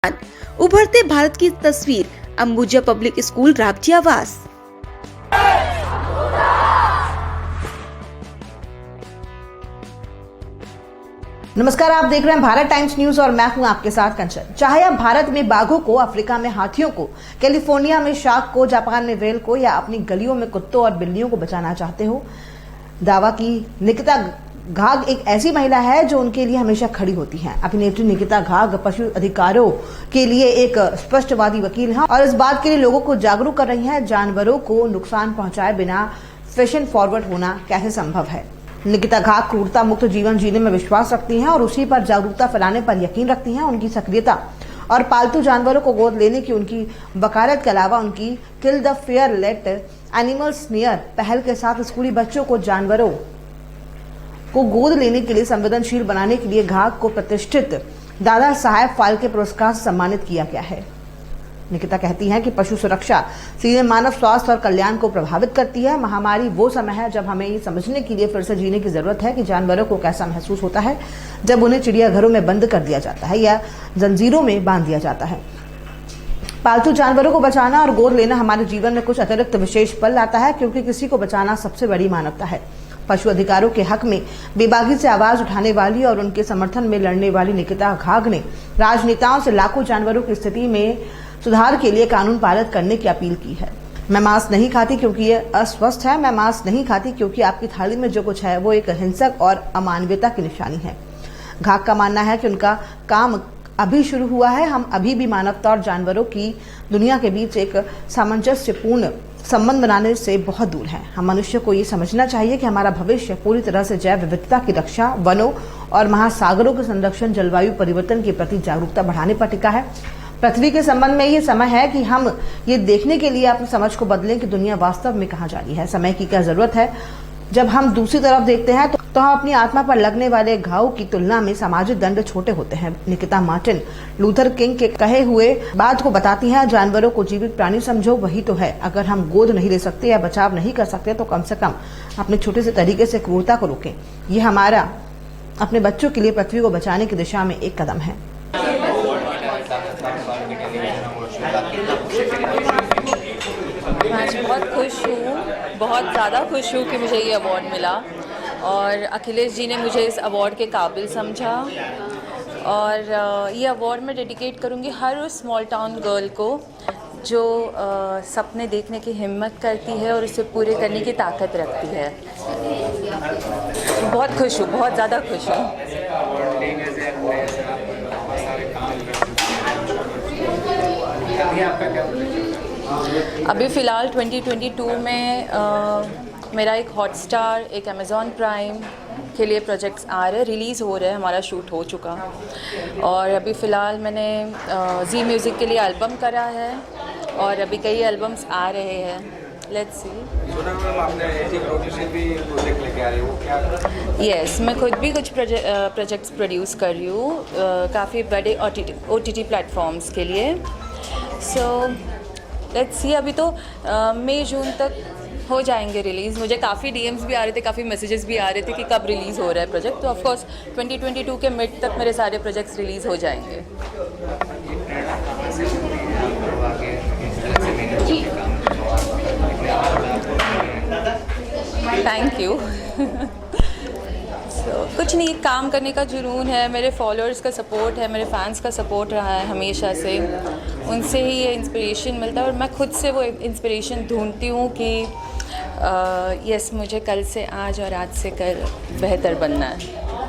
उभरते भारत की तस्वीर अंबुजा पब्लिक स्कूल राबजी आवास। नमस्कार, आप देख रहे हैं भारत टाइम्स न्यूज और मैं हूं आपके साथ कंचन। चाहे आप भारत में बाघों को, अफ्रीका में हाथियों को, कैलिफोर्निया में शार्क को, जापान में व्हेल को या अपनी गलियों में कुत्तों और बिल्लियों को बचाना चाहते हो, दावा की निकिता घाघ एक ऐसी महिला है जो उनके लिए हमेशा खड़ी होती है। अभिनेत्री निकिता घाघ पशु अधिकारों के लिए एक स्पष्टवादी वकील है और इस बात के लिए लोगों को जागरूक कर रही है जानवरों को नुकसान पहुंचाए बिना फैशन फॉरवर्ड होना कैसे संभव है। निकिता घाघ क्रूरता मुक्त जीवन जीने में विश्वास रखती हैं और उसी पर जागरूकता फैलाने पर यकीन रखती हैं। उनकी सक्रियता और पालतू जानवरों को गोद लेने की उनकी वकालत के अलावा उनकी kill the feral animals near पहल के साथ स्कूली बच्चों को जानवरों को गोद लेने के लिए संवेदनशील बनाने के लिए घाघ को प्रतिष्ठित दादा साहेब फाल्के पुरस्कार से सम्मानित किया गया है। निकिता कहती हैं कि पशु सुरक्षा सीधे मानव स्वास्थ्य और कल्याण को प्रभावित करती है। महामारी वो समय है जब हमें ये समझने के लिए फिर से जीने की जरूरत है कि जानवरों को कैसा महसूस होता है जब उन्हें चिड़ियाघरों में बंद कर दिया जाता है या जंजीरों में बांध दिया जाता है। पालतू जानवरों को बचाना और गोद लेना हमारे जीवन में कुछ अतिरिक्त विशेष पल लाता है, क्योंकि किसी को बचाना सबसे बड़ी मानवता है। पशु अधिकारों के हक में बेबाकी से आवाज उठाने वाली और उनके समर्थन में लड़ने वाली निकिता घाघ ने राजनेताओं से लाखों जानवरों की स्थिति में सुधार के लिए कानून पारित करने की अपील की है। मैं मांस नहीं खाती क्योंकि ये अस्वस्थ है। मैं मांस नहीं खाती क्योंकि आपकी थाली में जो कुछ है वो एक हिंसक और अमानवीयता की निशानी है। घाघ का मानना है कि उनका काम अभी शुरू हुआ है। हम अभी भी मानवता और जानवरों की दुनिया के बीच एक सामंजस्यपूर्ण संबंध बनाने से बहुत दूर है। हम मनुष्य को ये समझना चाहिए कि हमारा भविष्य पूरी तरह से जैव विविधता की रक्षा, वनों और महासागरों के संरक्षण, जलवायु परिवर्तन के प्रति जागरूकता बढ़ाने पर टिका है। पृथ्वी के संबंध में ये समय है कि हम ये देखने के लिए अपनी समझ को बदलें कि दुनिया वास्तव में कहाँ जा रही है। समय की क्या जरूरत है। जब हम दूसरी तरफ देखते हैं तो हम अपनी आत्मा पर लगने वाले घाव की तुलना में सामाजिक दंड छोटे होते हैं। निकिता मार्टिन लूथर किंग के कहे हुए बात को बताती हैं, जानवरों को जीवित प्राणी समझो, वही तो है। अगर हम गोद नहीं ले सकते या बचाव नहीं कर सकते तो कम से कम अपने छोटे से तरीके से क्रूरता को रोकें। ये हमारा अपने बच्चों के लिए पृथ्वी को बचाने की दिशा में एक कदम है। मैं आज बहुत खुश हूँ, बहुत ज़्यादा खुश हूँ कि मुझे ये अवार्ड मिला और अखिलेश जी ने मुझे इस अवार्ड के काबिल समझा। और ये अवार्ड मैं डेडिकेट करूँगी हर उस स्मॉल टाउन गर्ल को जो सपने देखने की हिम्मत करती है और उसे पूरे करने की ताकत रखती है। बहुत खुश हूँ, बहुत ज़्यादा खुश हूँ। अभी फ़िलहाल 2022 में मेरा एक हॉटस्टार, एक अमेज़ॉन प्राइम के लिए प्रोजेक्ट्स आ रहे हैं, रिलीज़ हो रहे हैं, हमारा शूट हो चुका। और अभी फ़िलहाल मैंने जी म्यूज़िक के लिए एल्बम करा है और अभी कई एल्बम्स आ रहे हैं। Let's see. यस, मैं खुद भी कुछ प्रोजेक्ट्स प्रोड्यूस कर रही हूँ काफ़ी बड़े OTT प्लेटफॉर्म्स के लिए। So let's see. अभी तो मई जून तक हो जाएंगे रिलीज़। मुझे काफ़ी DMs भी आ रहे थे, काफ़ी मैसेजेस भी आ रहे थे कि कब रिलीज़ हो रहा है प्रोजेक्ट। तो ऑफ कोर्स 2022 के मिड तक मेरे सारे प्रोजेक्ट्स रिलीज़ हो जाएंगे। Thank you. कुछ नहीं, काम करने का जुनून है, मेरे फॉलोअर्स का सपोर्ट है, मेरे फैंस का सपोर्ट रहा है हमेशा से। उनसे ही ये इंस्पिरेशन मिलता है और मैं खुद से वो इंस्पिरेशन ढूंढती हूँ कि यस, मुझे कल से आज और आज से कल बेहतर बनना है।